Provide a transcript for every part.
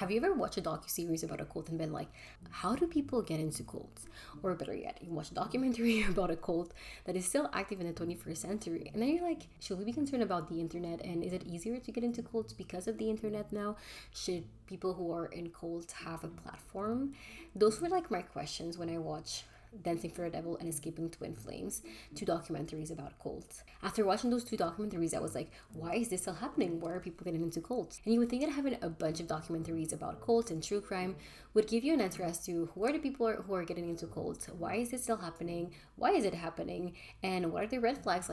Have you ever watched a docuseries about a cult and been like, how do people get into cults? Or better yet, you watch a documentary about a cult that is still active in the 21st century, and then you're like, should we be concerned about the internet, and is it easier to get into cults because of the internet now? Should people who are in cults have a platform? Those were like my questions when I watch Dancing for a Devil and Escaping Twin Flames, two documentaries about cults. After watching those two documentaries, I was like, why is this still happening? Why are people getting into cults? And you would think that having a bunch of documentaries about cults and true crime would give you an answer as to who are the people who are getting into cults, why is this still happening, why is it happening, and what are the red flags,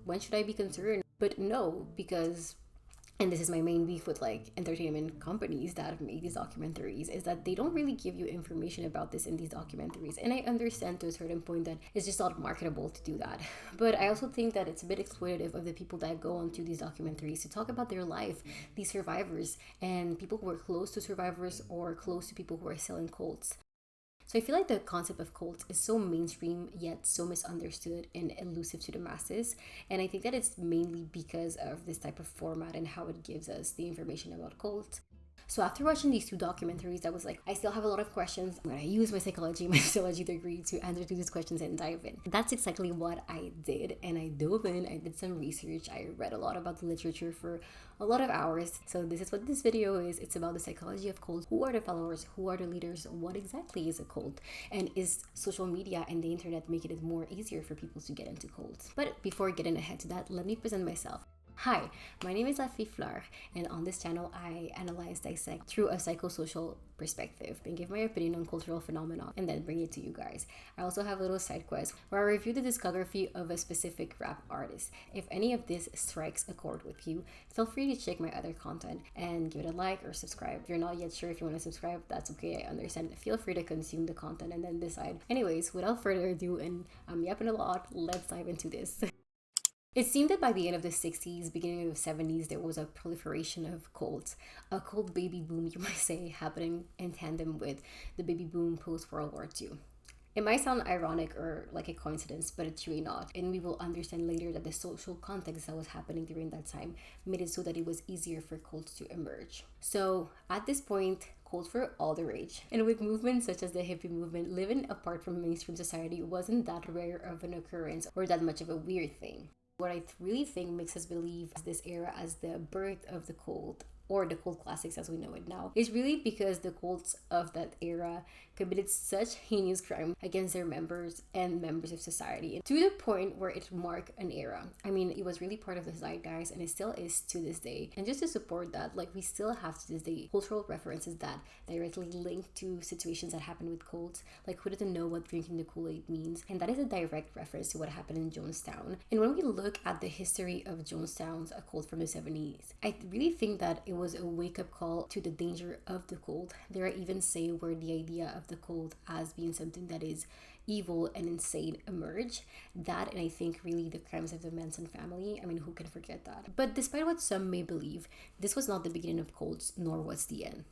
when should I be concerned? But no, because and this is my main beef with entertainment companies that make these documentaries, is that they don't really give you information about this in these documentaries. And I understand to a certain point that it's just not marketable to do that. But I also think that it's a bit exploitative of the people that go onto these documentaries to talk about their life, these survivors, and people who are close to survivors or close to people who are still in cults. So I feel like the concept of cults is so mainstream yet so misunderstood and elusive to the masses. And I think that it's mainly because of this type of format and how it gives us the information about cults. So after watching these two documentaries, I was like, I still have a lot of questions. I'm going to use my sociology degree to answer to these questions and dive in. That's exactly what I did. And I dove in, I did some research. I read a lot about the literature for a lot of hours. So this is what this video is. It's about the psychology of cults. Who are the followers? Who are the leaders? What exactly is a cult? And is social media and the internet making it more easier for people to get into cults? But before getting ahead to that, let me present myself. Hi, my name is Lafi Fleur, and on this channel I analyze, dissect through a psychosocial perspective and give my opinion on cultural phenomena and then bring it to you guys. I also have a little side quest where I review the discography of a specific rap artist. If any of this strikes a chord with you, feel free to check my other content and give it a like or subscribe. If you're not yet sure if you want to subscribe, that's okay, I understand. Feel free to consume the content and then decide. Anyways, without further ado, and I'm yapping a lot, let's dive into this. It seemed that by the end of the 60s, beginning of the 70s, there was a proliferation of cults, a cult baby boom, you might say, happening in tandem with the baby boom post-World War II. It might sound ironic or like a coincidence, but it's really not. And we will understand later that the social context that was happening during that time made it so that it was easier for cults to emerge. So at this point, cults were all the rage. And with movements such as the hippie movement, living apart from mainstream society wasn't that rare of an occurrence or that much of a weird thing. What I really think makes us believe this era as the birth of the cult, or the cult classics as we know it now, is really because the cults of that era committed such heinous crime against their members and members of society to the point where it marked an era. I mean, it was really part of the zeitgeist and it still is to this day. And just to support that, we still have to this day cultural references that directly link to situations that happen with cults. Who doesn't know what drinking the Kool-Aid means? And that is a direct reference to what happened in Jonestown. And when we look at the history of Jonestown's a cult from the 70s, I really think that it was a wake-up call to the danger of the cult. There are even say where the idea of the cult as being something that is evil and insane emerge. That, and I think really the crimes of the Manson family, I mean, who can forget that? But despite what some may believe, this was not the beginning of cults, nor was the end.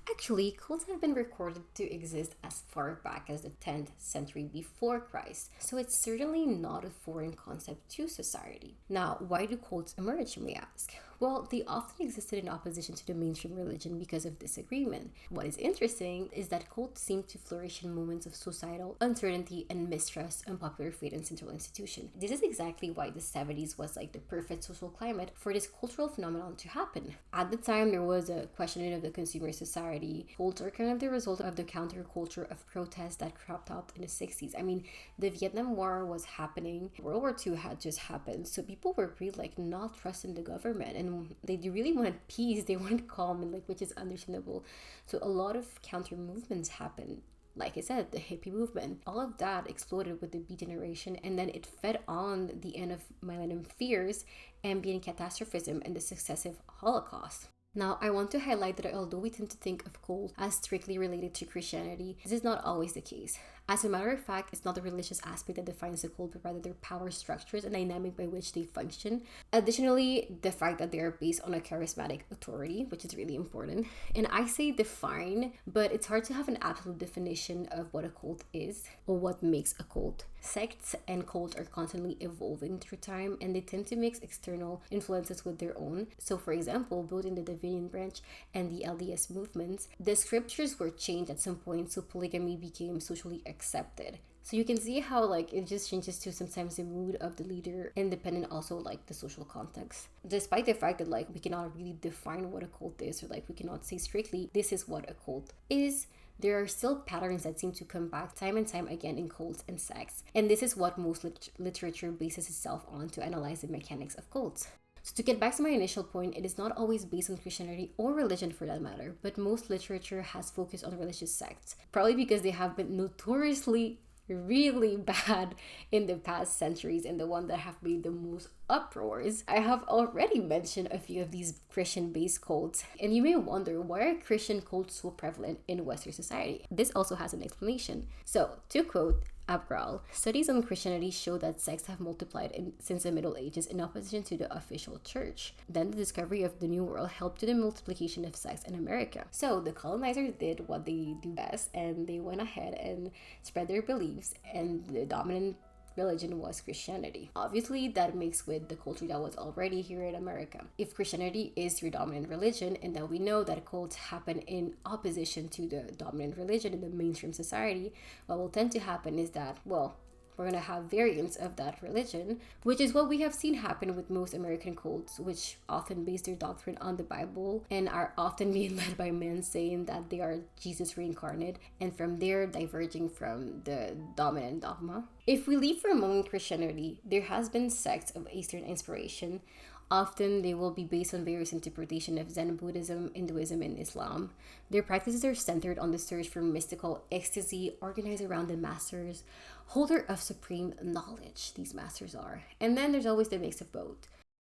Actually, cults have been recorded to exist as far back as the 10th century before Christ, so it's certainly not a foreign concept to society. Now, why do cults emerge, you may ask? Well, they often existed in opposition to the mainstream religion because of disagreement. What is interesting is that cults seem to flourish in moments of societal uncertainty and mistrust in popular faith and central institution. This is exactly why the 70s was the perfect social climate for this cultural phenomenon to happen. At the time, there was a questioning of the consumer society. Cults are kind of the result of the counterculture of protests that cropped up in the 60s. I mean, the Vietnam War was happening, World War II had just happened, so people were really not trusting the government, and they really wanted peace, they wanted calm, and which is understandable. So a lot of counter movements happened. Like I said, the hippie movement, all of that exploded with the Beat generation, and then it fed on the end of millennium fears, ambient catastrophism, and the successive Holocaust. Now, I want to highlight that although we tend to think of cult as strictly related to Christianity, this is not always the case. As a matter of fact, it's not the religious aspect that defines the cult, but rather their power structures and dynamic by which they function. Additionally, the fact that they are based on a charismatic authority, which is really important. And I say define, but it's hard to have an absolute definition of what a cult is or what makes a cult. Sects and cults are constantly evolving through time, and they tend to mix external influences with their own. So for example, both in the Davidian branch and the LDS movements, the scriptures were changed at some point, so polygamy became socially accepted. So you can see how like it just changes to sometimes the mood of the leader, independent also like the social context. Despite the fact that like we cannot really define what a cult is, or like we cannot say strictly this is what a cult is, there are still patterns that seem to come back time and time again in cults and sects. And this is what most literature bases itself on to analyze the mechanics of cults. So to get back to my initial point, it is not always based on Christianity or religion for that matter, but most literature has focused on religious sects, probably because they have been notoriously really bad in the past centuries and the one that have made the most uproars. I have already mentioned a few of these Christian-based cults, and you may wonder, why are Christian cults so prevalent in Western society? This also has an explanation. So, to quote Abgral, studies on Christianity show that sects have multiplied since the Middle Ages in opposition to the official church. Then the discovery of the New World helped to the multiplication of sects in America. So the colonizers did what they do best, and they went ahead and spread their beliefs, and the dominant religion was Christianity. Obviously, that mixed with the culture that was already here in America. If Christianity is your dominant religion, and then we know that cults happen in opposition to the dominant religion in the mainstream society, what will tend to happen is that, well, we're going to have variants of that religion, which is what we have seen happen with most American cults, which often base their doctrine on the Bible and are often being led by men saying that they are Jesus reincarnate, and from there diverging from the dominant dogma. If we leave for a moment Christianity, there has been sects of Eastern inspiration. Often they will be based on various interpretations of Zen Buddhism, Hinduism, and Islam. Their practices are centered on the search for mystical ecstasy, organized around the masters, holder of supreme knowledge, these masters are. And then there's always the mix of both.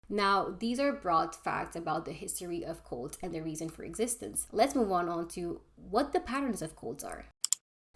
Now, these are broad facts about the history of cults and the reason for existence. Let's move on to what the patterns of cults are.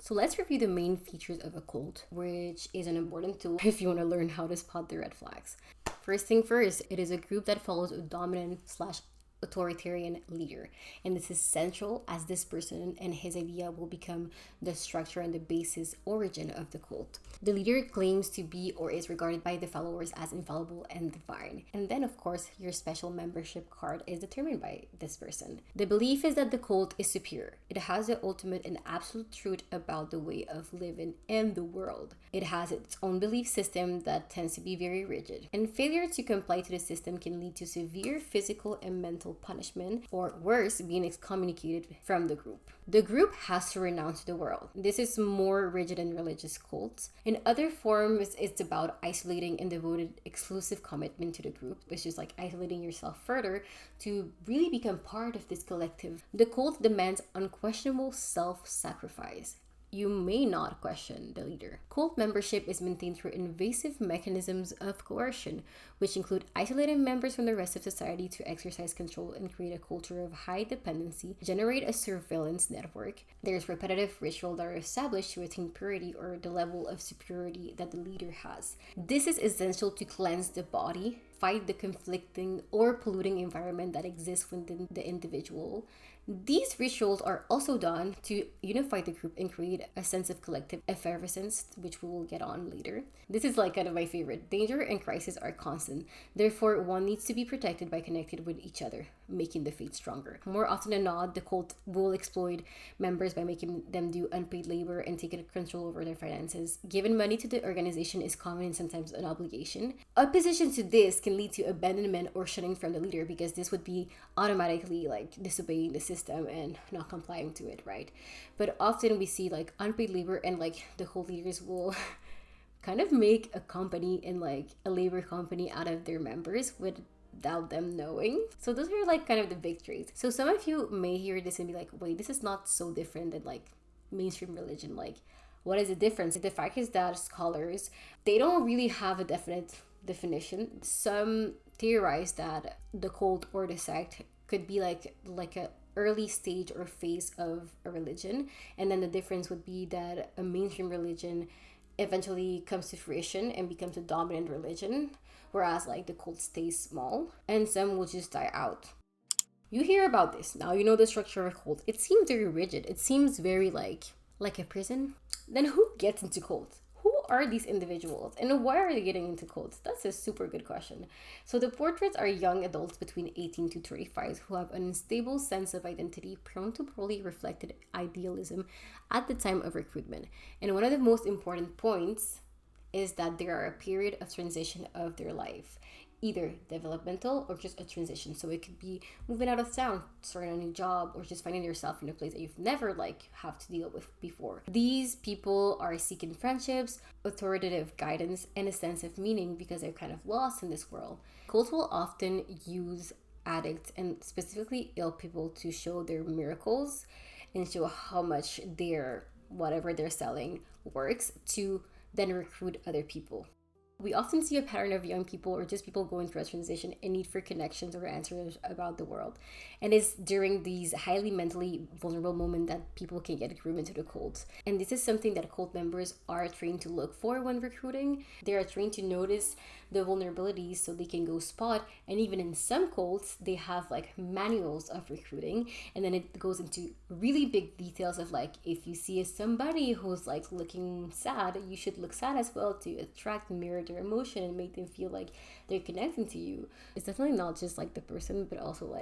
So let's review the main features of a cult, which is an important tool if you want to learn how to spot the red flags. First thing first, it is a group that follows a dominant/authoritarian leader. And this is central, as this person and his idea will become the structure and the basis origin of the cult. The leader claims to be or is regarded by the followers as infallible and divine. And then, of course, your special membership card is determined by this person. The belief is that the cult is superior. It has the ultimate and absolute truth about the way of living in the world. It has its own belief system that tends to be very rigid. And failure to comply to the system can lead to severe physical and mental punishment, or worse, being excommunicated from the group. The group has to renounce the world. This is more rigid in religious cults. In other forms, it's about isolating and devoted exclusive commitment to the group. It's just like isolating yourself further to really become part of this collective. The cult demands unquestionable self-sacrifice. You may not question the leader. Cult membership is maintained through invasive mechanisms of coercion, which include isolating members from the rest of society to exercise control and create a culture of high dependency, generate a surveillance network. There's repetitive rituals that are established to attain purity or the level of superiority that the leader has. This is essential to cleanse the body, fight the conflicting or polluting environment that exists within the individual. These rituals are also done to unify the group and create a sense of collective effervescence, which we will get on later. This is like kind of my favorite. Danger and crisis are constant. Therefore, one needs to be protected by connecting with each other, making the faith stronger. More often than not, the cult will exploit members by making them do unpaid labor and taking control over their finances. Giving money to the organization is common and sometimes an obligation. Opposition to this can lead to abandonment or shunning from the leader, because this would be automatically like disobeying the system and not complying to it, right? But often we see like unpaid labor, and like the whole leaders will kind of make a company and like a labor company out of their members without them knowing. So those are like kind of the big traits. So some of you may hear this and be like, wait, this is not so different than like mainstream religion. Like, what is the difference? The fact is that scholars, they don't really have a definite definition. Some theorize that the cult or the sect could be like a early stage or phase of a religion. And then the difference would be that a mainstream religion eventually comes to fruition and becomes a dominant religion, whereas like the cult stays small, and some will just die out. You hear about this now, you know the structure of a cult. It seems very rigid. It seems very like a prison. Then who gets into cults? Who are these individuals and why are they getting into cults? That's a super good question. So the portraits are young adults between 18 to 35 who have an unstable sense of identity, prone to poorly reflected idealism at the time of recruitment. And one of the most important points is that they are a period of transition of their life, either developmental or just a transition. So it could be moving out of town, starting a new job, or just finding yourself in a place that you've never have to deal with before. These people are seeking friendships, authoritative guidance, and a sense of meaning because they're kind of lost in this world. Cults will often use addicts and specifically ill people to show their miracles and show how much whatever they're selling works, to then recruit other people. We often see a pattern of young people or just people going through a transition in need for connections or answers about the world. And it's during these highly mentally vulnerable moments that people can get recruited into the cult. And this is something that cult members are trained to look for when recruiting. They are trained to notice the vulnerabilities so they can go spot. And even in some cults, they have manuals of recruiting. And then it goes into really big details of if you see somebody who's looking sad, you should look sad as well to attract and mirror their emotion and make them feel like they're connecting to you. It's definitely not just the person, but also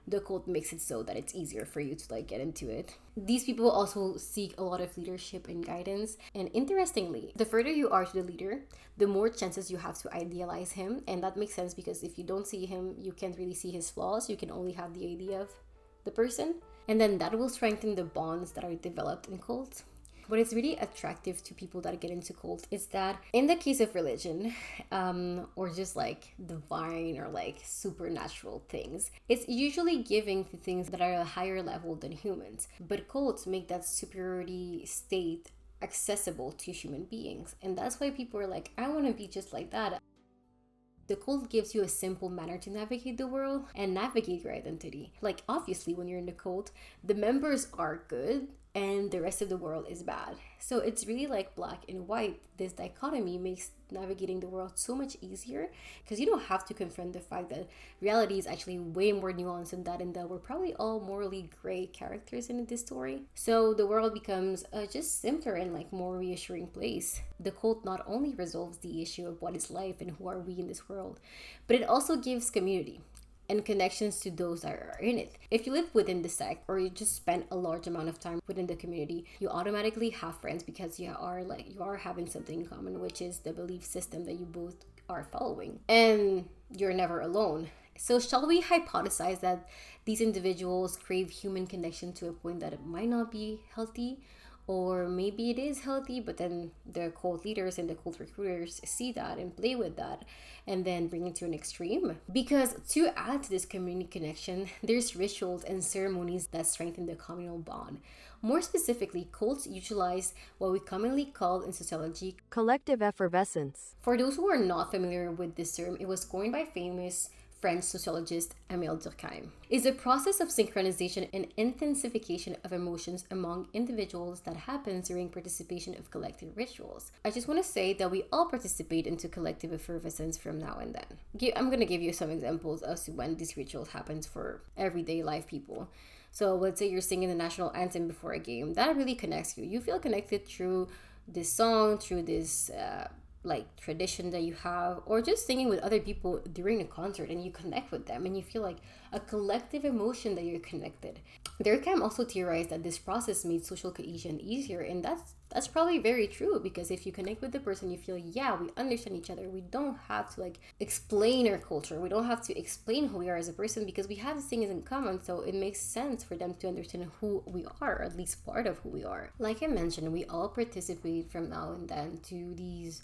the cult makes it so that it's easier for you to get into it. These people also seek a lot of leadership and guidance. And interestingly, the further you are to the leader, the more chances you have to idealize him. And that makes sense because if you don't see him, you can't really see his flaws. You can only have the idea of the person. And then that will strengthen the bonds that are developed in cults. What is really attractive to people that get into cults is that in the case of religion, or just divine or supernatural things, it's usually giving to things that are at a higher level than humans. But cults make that superiority state accessible to human beings. And that's why people are I want to be just like that. The cult gives you a simple manner to navigate the world and navigate your identity. Obviously, when you're in the cult, the members are good and the rest of the world is bad. So it's really black and white. This dichotomy makes navigating the world so much easier because you don't have to confront the fact that reality is actually way more nuanced than that, and that we're probably all morally gray characters in this story. So the world becomes just simpler and more reassuring place. The cult not only resolves the issue of what is life and who are we in this world, but it also gives community and connections to those that are in it. If you live within the sect or you just spend a large amount of time within the community, you automatically have friends because you are having something in common, which is the belief system that you both are following. And you're never alone. So shall we hypothesize that these individuals crave human connection to a point that it might not be healthy? Or maybe it is healthy, but then the cult leaders and the cult recruiters see that and play with that and then bring it to an extreme. Because to add to this community connection, there's rituals and ceremonies that strengthen the communal bond. More specifically, cults utilize what we commonly call in sociology collective effervescence. For those who are not familiar with this term, it was coined by famous French sociologist Émile Durkheim. Is a process of synchronization and intensification of emotions among individuals that happens during participation of collective rituals. I just want to say that we all participate into collective effervescence from now and then. I'm going to give you some examples as to when these rituals happens for everyday life people. So let's say you're singing the national anthem before a game. That really connects you. You feel connected through this song, through this tradition that you have, or just singing with other people during a concert, and you connect with them and you feel a collective emotion that you're connected. Durkheim also theorized that this process made social cohesion easier, and that's probably very true, because if you connect with the person, you feel, yeah, we understand each other. We don't have to explain our culture. We don't have to explain who we are as a person because we have these things in common. So it makes sense for them to understand who we are, or at least part of who we are. Like I mentioned, we all participate from now and then to these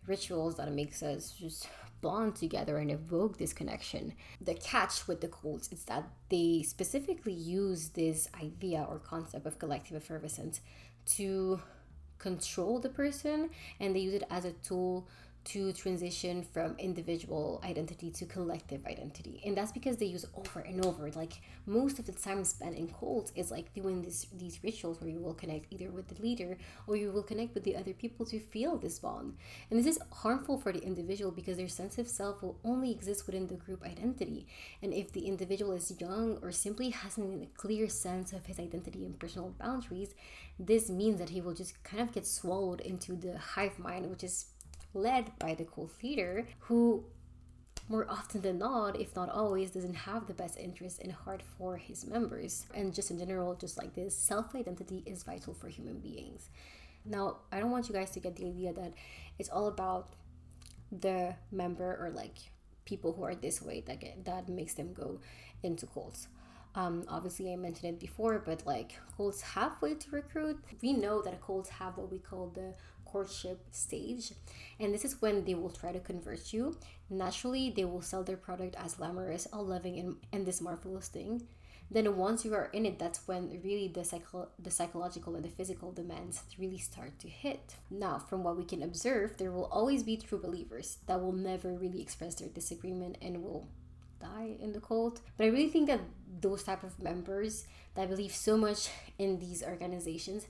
rituals that makes us just bond together and evoke this connection. The catch with the cults is that they specifically use this idea or concept of collective effervescence to control the person, and they use it as a tool to transition from individual identity to collective identity. And that's because they use over and over. Like most of the time spent in cults is like doing these rituals where you will connect either with the leader or you will connect with the other people to feel this bond. And this is harmful for the individual because their sense of self will only exist within the group identity. And if the individual is young or simply hasn't a clear sense of his identity and personal boundaries, this means that he will just kind of get swallowed into the hive mind, which is led by the cult leader, who more often than not, if not always, doesn't have the best interest in heart for his members. And just in general, just like this, self-identity is vital for human beings. Now, I don't want you guys to get the idea that it's all about the member or like people who are this way that makes them go into cults. Obviously I mentioned it before, but like cults have way to recruit. We know that cults have what we call the courtship stage, and this is when they will try to convert you. Naturally, they will sell their product as glamorous, all loving, and this marvelous thing. Then once you are in it, that's when really the psychological and the physical demands really start to hit. Now, from what we can observe, there will always be true believers that will never really express their disagreement and will die in the cult. But I really think that those type of members that believe so much in these organizations,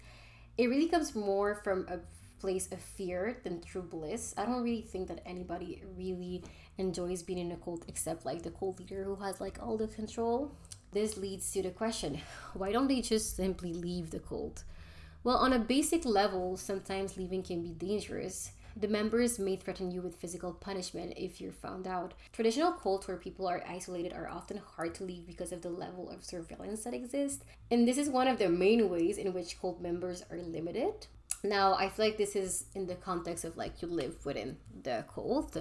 it really comes more from a place of fear than true bliss. I don't really think that anybody really enjoys being in a cult except like the cult leader who has like all the control. This leads to the question, why don't they just simply leave the cult? Well, on a basic level, sometimes leaving can be dangerous. The members may threaten you with physical punishment if you're found out. Traditional cults where people are isolated are often hard to leave because of the level of surveillance that exists. And this is one of the main ways in which cult members are limited. Now, I feel like this is in the context of like you live within the cult.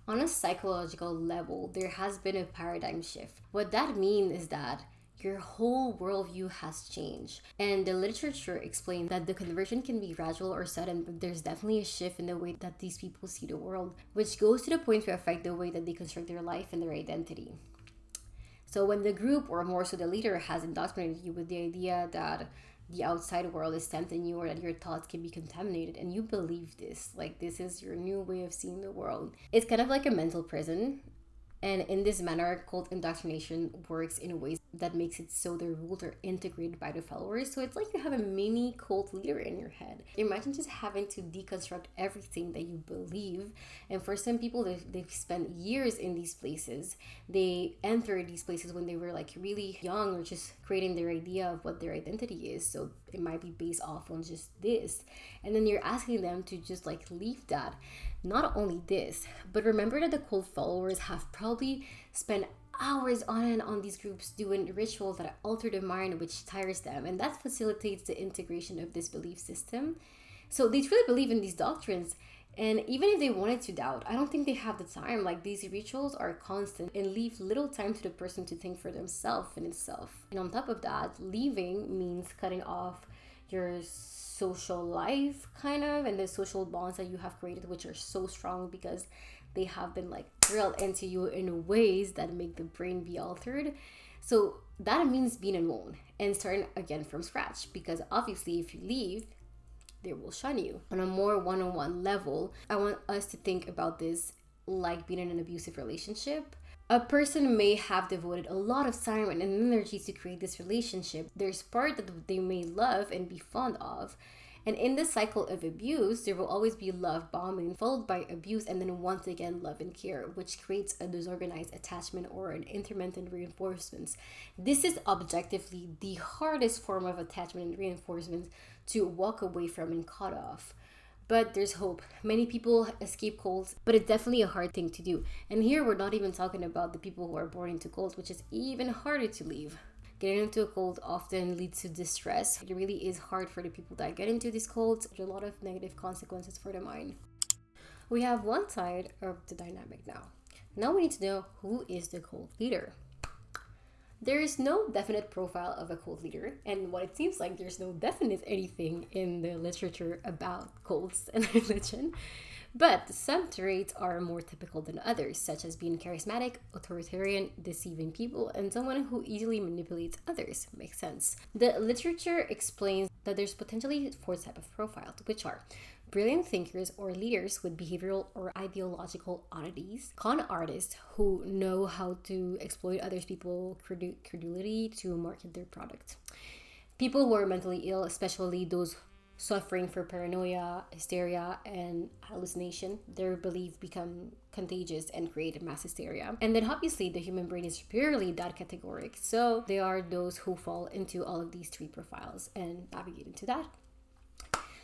On a psychological level, there has been a paradigm shift. What that means is that your whole worldview has changed. And the literature explains that the conversion can be gradual or sudden, but there's definitely a shift in the way that these people see the world, which goes to the point to affect the way that they construct their life and their identity. So when the group, or more so the leader, has indoctrinated you with the idea that the outside world is tempting you or that your thoughts can be contaminated and you believe this, like this is your new way of seeing the world, it's kind of like a mental prison. And in this manner, cult indoctrination works in ways that makes it so the rules are integrated by the followers. So it's like you have a mini cult leader in your head. Imagine just having to deconstruct everything that you believe. And for some people, they've spent years in these places. They entered these places when they were like really young or just creating their idea of what their identity is. So it might be based off on just this. And then you're asking them to just like leave that. Not only this, but remember that the cult followers have probably spent hours on end on these groups doing rituals that alter the mind, which tires them, and that facilitates the integration of this belief system. So they truly believe in these doctrines, and even if they wanted to doubt, I don't think they have the time. Like these rituals are constant and leave little time to the person to think for themselves and itself. And on top of that, leaving means cutting off your social life kind of, and the social bonds that you have created, which are so strong because they have been like drilled into you in ways that make the brain be altered. So that means being alone and starting again from scratch, because obviously if you leave, they will shun you. On a more one-on-one level, I want us to think about this like being in an abusive relationship. A person may have devoted a lot of time and energy to create this relationship. There's part that they may love and be fond of. And in the cycle of abuse, there will always be love bombing, followed by abuse, and then once again love and care, which creates a disorganized attachment or an intermittent reinforcements. This is objectively the hardest form of attachment and reinforcements to walk away from and cut off. But there's hope. Many people escape cults, but it's definitely a hard thing to do. And here we're not even talking about the people who are born into cults, which is even harder to leave. Getting into a cult often leads to distress. It really is hard for the people that get into these cults. There's a lot of negative consequences for the mind. We have one side of the dynamic now. Now we need to know who is the cult leader. There is no definite profile of a cult leader, and what it seems like there's no definite anything in the literature about cults and religion. But some traits are more typical than others, such as being charismatic, authoritarian, deceiving people, and someone who easily manipulates others. Makes sense. The literature explains that there's potentially 4 types of profiles, which are brilliant thinkers or leaders with behavioral or ideological oddities, con artists who know how to exploit others people's credulity to market their product, people who are mentally ill, especially those suffering from paranoia, hysteria, and hallucination. Their belief become contagious and create mass hysteria. And then obviously the human brain is purely that categoric. So they are those who fall into all of these three profiles and navigate into that.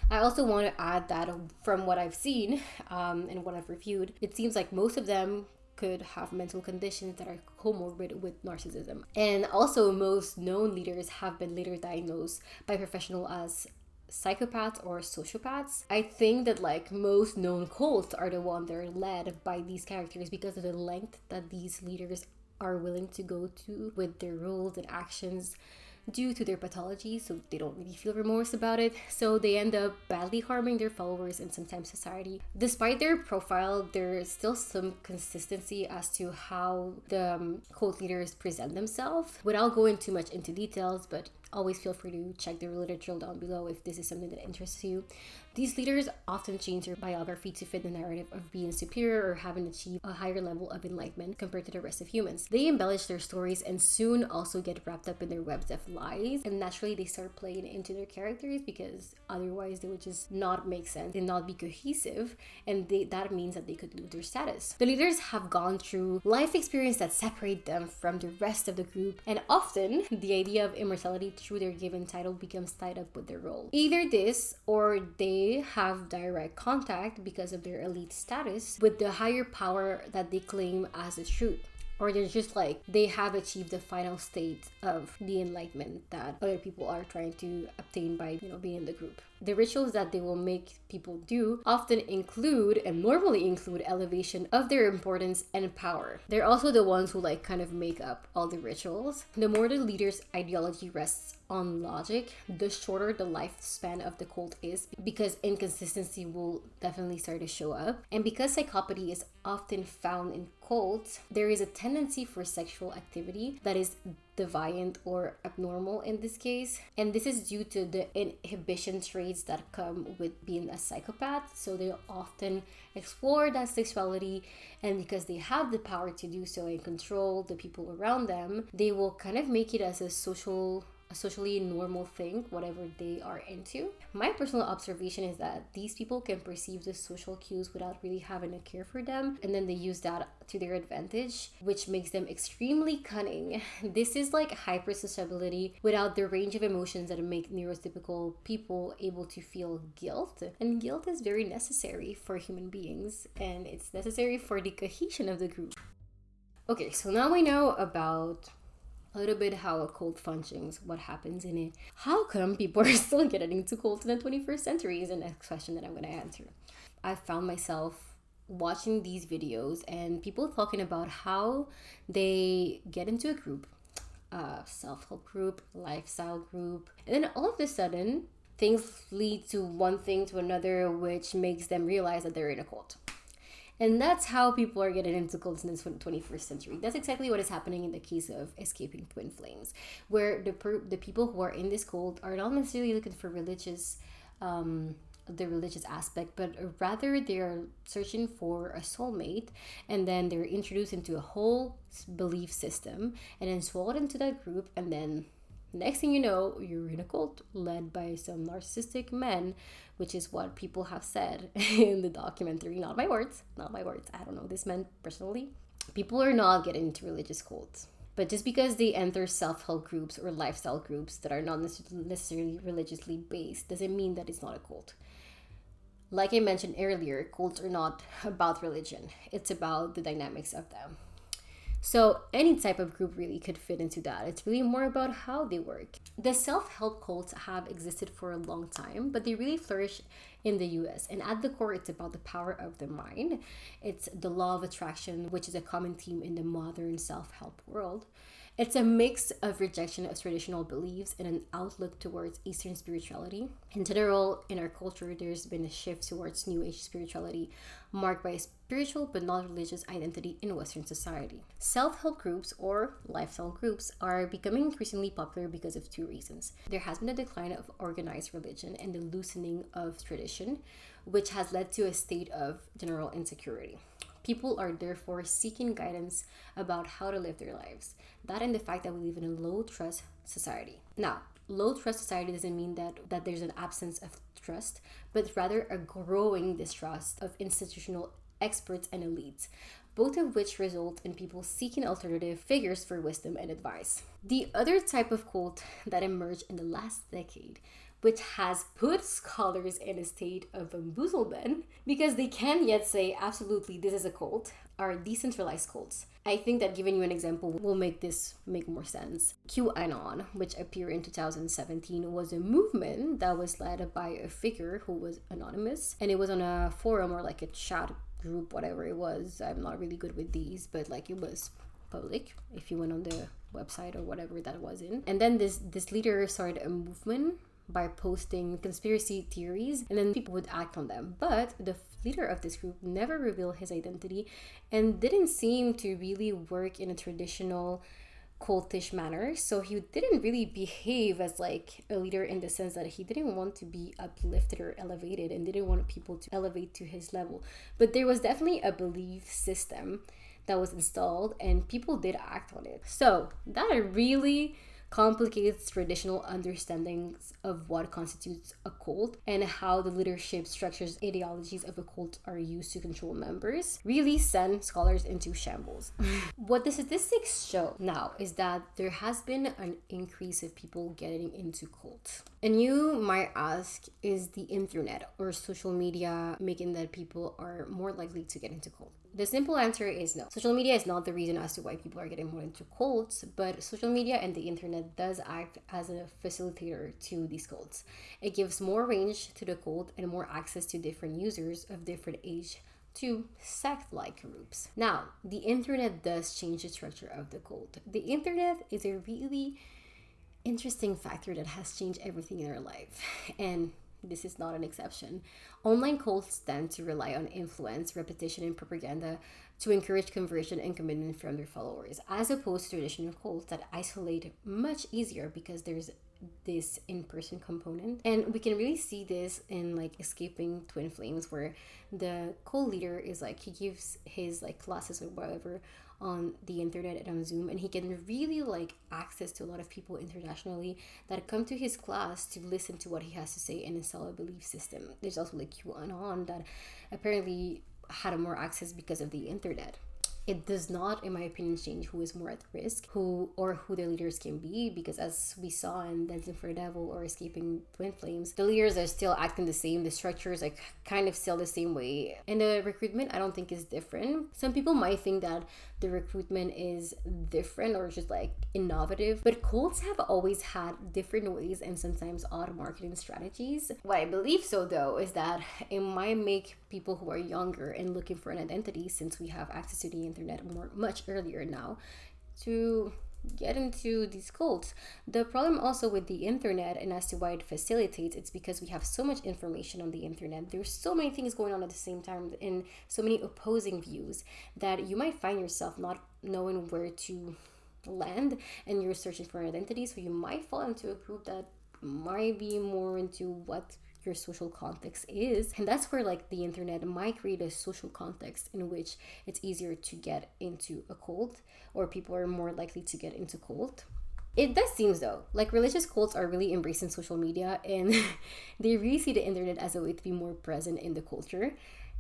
I also want to add that from what I've seen and what I've reviewed, it seems like most of them could have mental conditions that are comorbid with narcissism. And also most known leaders have been later diagnosed by professionals as psychopaths or sociopaths. I think that like most known cults are the ones that are led by these characters because of the length that these leaders are willing to go to with their rules and actions due to their pathology, so they don't really feel remorse about it. So they end up badly harming their followers and sometimes society. Despite their profile, there's still some consistency as to how the cult leaders present themselves. Without going too much into details, but always feel free to check the literature down below if this is something that interests you. These leaders often change their biography to fit the narrative of being superior or having achieved a higher level of enlightenment compared to the rest of humans. They embellish their stories and soon also get wrapped up in their webs of lies, and naturally they start playing into their characters because otherwise they would just not make sense and not be cohesive, and that means that they could lose their status. The leaders have gone through life experience that separate them from the rest of the group, and often the idea of immortality through their given title becomes tied up with their role. Either this or they have direct contact because of their elite status with the higher power that they claim as the truth. Or they're just like, they have achieved the final state of the enlightenment that other people are trying to obtain by, being in the group. The rituals that they will make people do often include and normally include elevation of their importance and power. They're also the ones who kind of make up all the rituals. The more the leader's ideology rests on logic, the shorter the lifespan of the cult is, because inconsistency will definitely start to show up. And because psychopathy is often found in cults, there is a tendency for sexual activity that is deviant or abnormal in this case, and this is due to the inhibition traits that come with being a psychopath. So they often explore that sexuality, and because they have the power to do so and control the people around them, they will kind of make it as a socially normal thing, whatever they are into. My personal observation is that these people can perceive the social cues without really having a care for them, and then they use that to their advantage, which makes them extremely cunning. This is like hypersociability without the range of emotions that make neurotypical people able to feel guilt. And guilt is very necessary for human beings, and it's necessary for the cohesion of the group. Okay, so now we know about a little bit how a cult functions, what happens in it. How come people are still getting into cults in the 21st century is the next question that I'm going to answer. I found myself watching these videos and people talking about how they get into a group, a self-help group, lifestyle group, and then all of a sudden things lead to one thing to another, which makes them realize that they're in a cult. And that's how people are getting into cults in the 21st century. That's exactly what is happening in the case of Escaping Twin Flames, where the people who are in this cult are not necessarily looking for the religious aspect, but rather they are searching for a soulmate, and then they're introduced into a whole belief system and then swallowed into that group, and then next thing you know, you're in a cult led by some narcissistic men, which is what people have said in the documentary. Not my words. I don't know this man personally. People are not getting into religious cults. But just because they enter self-help groups or lifestyle groups that are not necessarily religiously based doesn't mean that it's not a cult. Like I mentioned earlier, cults are not about religion. It's about the dynamics of them. So any type of group really could fit into that. It's really more about how they work. The self-help cults have existed for a long time, but they really flourish in the US. And at the core, it's about the power of the mind. It's the law of attraction, which is a common theme in the modern self-help world. It's a mix of rejection of traditional beliefs and an outlook towards Eastern spirituality. In general, in our culture, there's been a shift towards New Age spirituality, marked by a spiritual but not religious identity in Western society. Self-help groups or lifestyle groups are becoming increasingly popular because of two reasons. There has been a decline of organized religion and the loosening of tradition, which has led to a state of general insecurity. People are therefore seeking guidance about how to live their lives. That and the fact that we live in a low trust society. Now, low trust society doesn't mean that there's an absence of trust, but rather a growing distrust of institutional experts and elites, both of which result in people seeking alternative figures for wisdom and advice. The other type of cult that emerged in the last decade, which has put scholars in a state of bamboozlement because they can't yet say absolutely this is a cult, are decentralized cults. I think that giving you an example will make this make more sense. QAnon, which appeared in 2017, was a movement that was led by a figure who was anonymous, and it was on a forum or like a chat group, whatever it was. I'm not really good with these, but like it was public if you went on the website or whatever that was in. And then this leader started a movement by posting conspiracy theories, and then people would act on them. But the leader of this group never revealed his identity and didn't seem to really work in a traditional cultish manner. So he didn't really behave as like a leader in the sense that he didn't want to be uplifted or elevated and didn't want people to elevate to his level. But there was definitely a belief system that was installed and people did act on it. So that really complicates traditional understandings of what constitutes a cult and how the leadership structures ideologies of a cult are used to control members really send scholars into shambles. What the statistics show now is that there has been an increase of people getting into cults. And you might ask, is the internet or social media making that people are more likely to get into cults? The simple answer is no. Social media is not the reason as to why people are getting more into cults, but social media and the internet does act as a facilitator to these cults. It gives more range to the cult and more access to different users of different age to sect-like groups. Now, the internet does change the structure of the cult. The internet is a really interesting factor that has changed everything in our life, and this is not an exception. Online cults tend to rely on influence, repetition, and propaganda to encourage conversion and commitment from their followers, as opposed to traditional cults that isolate much easier because there's this in-person component. And we can really see this in like Escaping Twin Flames, where the cult leader is like, he gives his like classes or whatever on the internet and on Zoom, and he can really like access to a lot of people internationally that come to his class to listen to what he has to say and install a belief system. There's also like QAnon that apparently had more access because of the internet. It does not, in my opinion, change who is more at risk, who the leaders can be, because as we saw in Dancing for the Devil or Escaping Twin Flames, the leaders are still acting the same. The structure is like kind of still the same way. And the recruitment, I don't think is different. Some people might think that the recruitment is different or just like innovative, but cults have always had different ways and sometimes odd marketing strategies. What I believe so though is that it might make people who are younger and looking for an identity, since we have access to the internet much earlier now, to get into these cults. The problem also with the internet, and as to why it facilitates, it's because we have so much information on the internet. There's so many things going on at the same time and so many opposing views that you might find yourself not knowing where to land, and you're searching for an identity, so you might fall into a group that might be more into what your social context is. And that's where like the internet might create a social context in which it's easier to get into a cult, or people are more likely to get into cult. It does seem though like religious cults are really embracing social media, and they really see the internet as a way to be more present in the culture.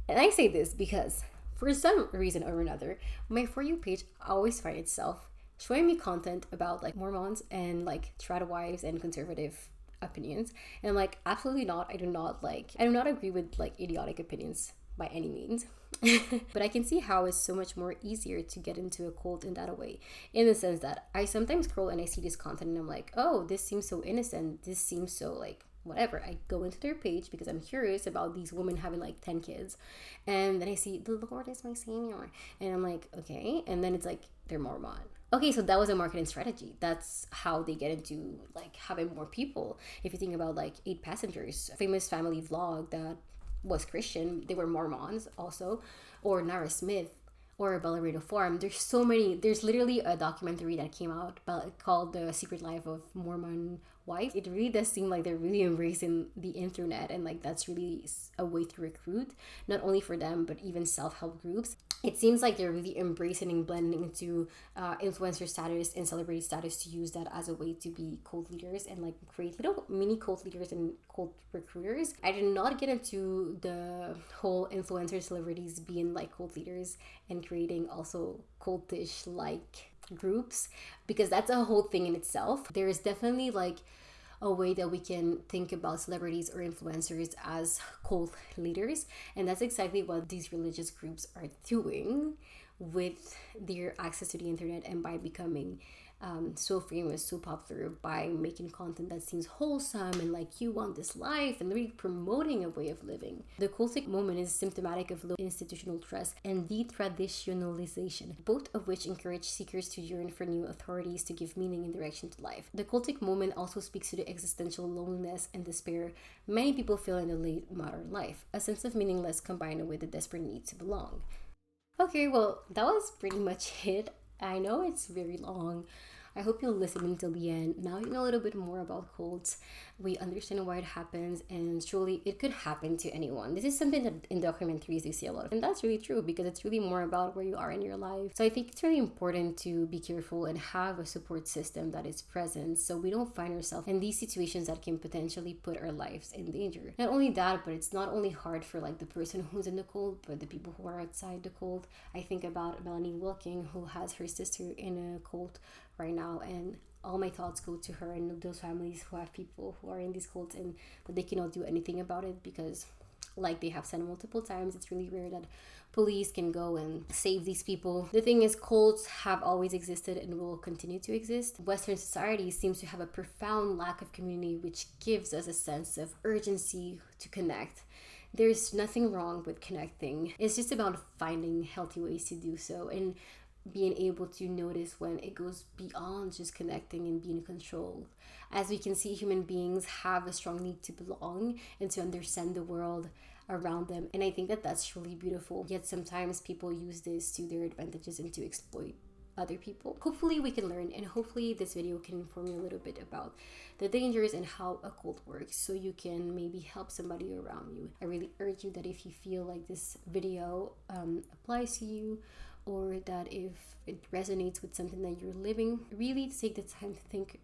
And I say this because for some reason or another, my For You page always finds itself showing me content about like Mormons and like trad wives and conservative opinions, and I'm like, absolutely not. I do not agree with like idiotic opinions by any means. But I can see how it's so much more easier to get into a cult in that way, in the sense that I sometimes scroll and I see this content and I'm like, oh, this seems so innocent, this seems so like whatever. I go into their page because I'm curious about these women having like 10 kids, and then I see the Lord is my savior, and I'm like, okay. And then it's like they're Mormon. Okay, so that was a marketing strategy. That's how they get into like having more people. If you think about like 8 Passengers, a famous family vlog that was Christian, they were Mormons also, or Nara Smith, or Ballerina Forum. There's so many. There's literally a documentary that came out called The Secret Life of Mormon wife, it really does seem like they're really embracing the internet, and like that's really a way to recruit, not only for them but even self-help groups. It seems like they're really embracing and blending into influencer status and celebrity status to use that as a way to be cult leaders and like create little mini cult leaders and cult recruiters. I did not get into the whole influencer celebrities being like cult leaders and creating also cultish like groups, because that's a whole thing in itself. There is definitely like a way that we can think about celebrities or influencers as cult leaders, and that's exactly what these religious groups are doing with their access to the internet and by becoming so famous, so popular, by making content that seems wholesome and like you want this life and really promoting a way of living. The cultic moment is symptomatic of low institutional trust and detraditionalization, both of which encourage seekers to yearn for new authorities to give meaning and direction to life. The cultic moment also speaks to the existential loneliness and despair many people feel in the late modern life, a sense of meaningless combined with the desperate need to belong. Okay, well, that was pretty much it. I know it's very long. I hope you'll listen until the end. Now you know a little bit more about cults. We understand why it happens, and truly it could happen to anyone. This is something that in documentaries you see a lot of, and that's really true because it's really more about where you are in your life. So I think it's really important to be careful and have a support system that is present so we don't find ourselves in these situations that can potentially put our lives in danger. Not only that, but it's not only hard for like the person who's in the cult, but the people who are outside the cult. I think about Melanie Wilking, who has her sister in a cult right now, and all my thoughts go to her and those families who have people who are in these cults and that they cannot do anything about it because, like they have said multiple times, it's really rare that police can go and save these people. The thing is, cults have always existed and will continue to exist. Western society seems to have a profound lack of community, which gives us a sense of urgency to connect. There's nothing wrong with connecting. It's just about finding healthy ways to do so and being able to notice when it goes beyond just connecting and being controlled. As we can see, human beings have a strong need to belong and to understand the world around them, and I think that that's really beautiful. Yet sometimes people use this to their advantages and to exploit other people. Hopefully we can learn, and hopefully this video can inform you a little bit about the dangers and how a cult works so you can maybe help somebody around you. I really urge you that if you feel like this video applies to you, or that if it resonates with something that you're living, really take the time to think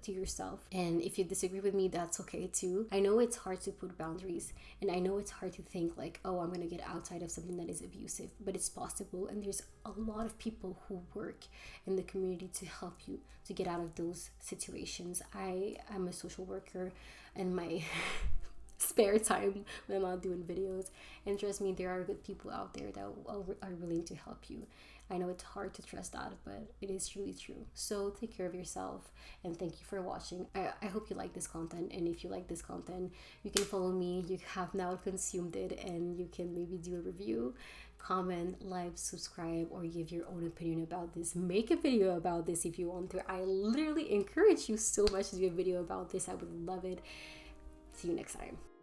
to yourself. And if you disagree with me, that's okay too. I know it's hard to put boundaries, and I know it's hard to think like, oh, I'm gonna get outside of something that is abusive, but it's possible, and there's a lot of people who work in the community to help you to get out of those situations. I am a social worker, and my spare time when I'm not doing videos, and trust me, there are good people out there that are willing to help you. I know it's hard to trust that, but it is truly true. So take care of yourself, and thank you for watching. I hope you like this content, and if you like this content, you can follow me. You have now consumed it, and you can maybe do a review, comment, like, subscribe, or give your own opinion about this. Make a video about this if you want to. I literally encourage you so much to do a video about this. I would love it. See you next time.